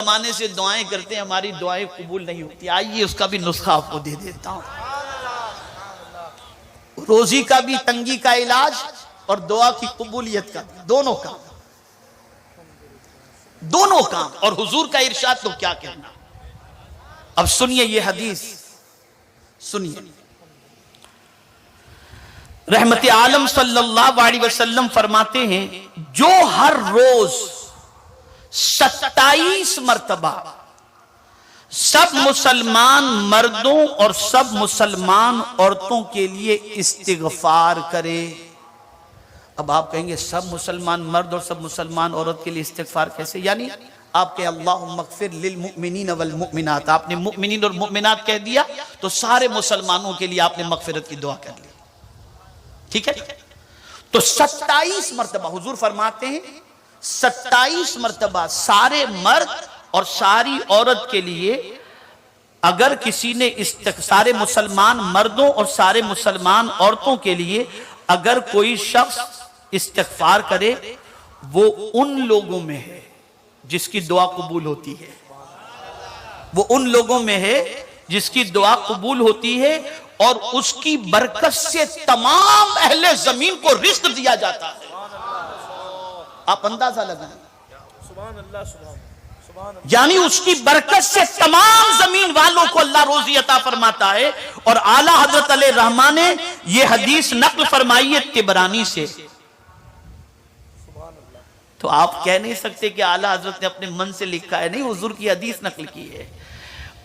जमाने से दुआएं करते हैं, हमारी दुआएं कबूल नहीं होती। आइए उसका भी नुस्खा आपको दे देता हूं। रोजी का भी तंगी का इलाज और दुआ की कबूलियत का, दोनों काम। और हुजूर का इरशाद तो क्या कहना। अब सुनिए ये हदीस, सुनिए। रहमत आलम सल्लल्लाहु अलैहि वसल्लम फरमाते हैं, जो हर रोज 27 मर्तबा सब मुसलमान मर्दों और सब मुसलमान औरतों के लिए इस्तिगफार करे। अब आप कहेंगे सब मुसलमान मर्द और सब मुसलमान औरत के लिए इस्तिगफार कैसे? यानी आपके अल्लाहुम्मा मग़फ़िर लिल मुमिनीन वल मुमिनात, आपने मुमिनीन और मुमिनात कह दिया तो सारे मुसलमानों के लिए आपने मग़फ़िरत की दुआ कर ली। ठीक है, तो 27 मर्तबा हुजूर फरमाते हैं, 27 मर्तबा सारे मर्द और सारी औरत के लिए अगर किसी ने सारे मुसलमान मर्दों और सारे मुसलमान औरतों के लिए अगर कोई शख्स इस्तिग़फ़ार करे, वो उन लोगों में है जिसकी दुआ कबूल होती है। वो उन लोगों में है जिसकी दुआ कबूल होती है और उसकी बरकत से तमाम अहले जमीन को रिज़्क़ दिया जाता है। आप अंदाजा लगाएं, यानी उसकी बरकत से तमाम जमीन वालों को अल्लाह रोजी अता फरमाता है। और आला हजरत अलैहि रहमान ने यह हदीस नक्ल फरमाई है तिबरानी से। तो आप कह नहीं सकते कि आला हजरत ने अपने मन से लिखा है, नहीं, हुजूर की हदीस नकल की है।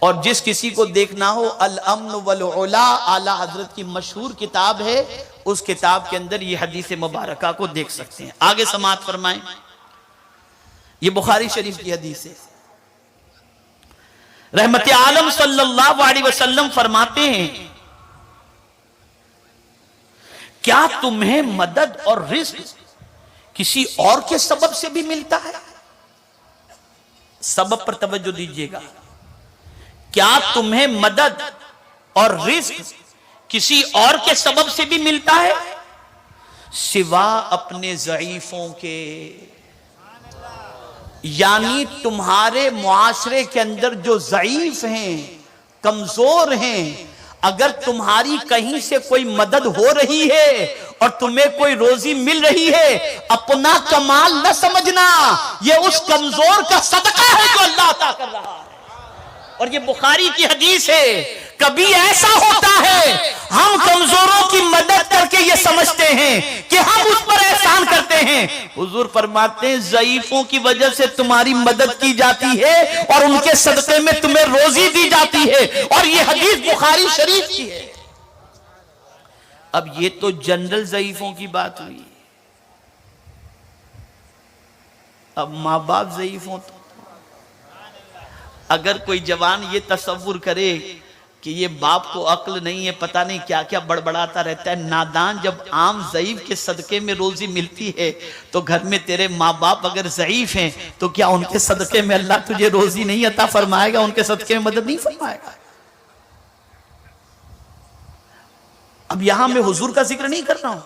और जिस किसी को देखना हो, अल अम्न वल उला आला हजरत की मशहूर किताब है, उस किताब के अंदर ये हदीस मुबारका को देख सकते हैं। आगे समाअत फरमाएं, ये बुखारी शरीफ की हदीस है। रहमत आलम सल्लल्लाहु अलैहि वसल्लम फरमाते हैं, क्या तुम्हें मदद और रिज़्क़ किसी और के सबब से भी मिलता है? सबब पर तवज्जो दीजिएगा। क्या तुम्हें मदद और रिज़्क़ किसी और के सबब से भी मिलता है सिवा अपने ज़ईफ़ों के? यानी तुम्हारे मुआशरे के अंदर जो ज़ईफ़ हैं, कमजोर हैं, अगर तुम्हारी कहीं से कोई मदद हो रही है और तुम्हें कोई रोजी मिल रही है, अपना कमाल न समझना, ये उस कमजोर का सदका है जो अल्लाह अता कर रहा है। और ये बुखारी की हदीस है। कभी ऐसा होता है हम कमजोरों की मदद करके ये समझते हैं कि हम उस पर एहसान करते हैं। हुजूर फरमाते हैं, ज़ईफों की वजह से तुम्हारी मदद की जाती है और उनके सदक़े में तुम्हें रोजी दी जाती है। और ये हदीस बुखारी शरीफ की है। अब ये तो जनरल ज़ईफों की बात हुई। अब माँ बाप ज़ईफों, तो अगर कोई जवान ये तसव्वुर करे कि ये बाप को अक्ल नहीं है, पता नहीं क्या क्या बड़बड़ाता रहता है, नादान, जब आम ज़ईफ के सदक़े में रोजी मिलती है तो घर में तेरे माँ बाप अगर ज़ईफ हैं तो क्या उनके सदक़े में अल्लाह तुझे रोजी नहीं अता फरमाएगा? उनके सदक़े में मदद नहीं फरमाएगा? अब यहां मैं हुजूर का जिक्र नहीं कर रहा हूं।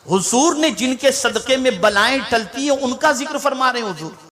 हुजूर ने जिनके सदक़े में बलाएं टलती है उनका जिक्र फरमा रहे हैं हुजूर।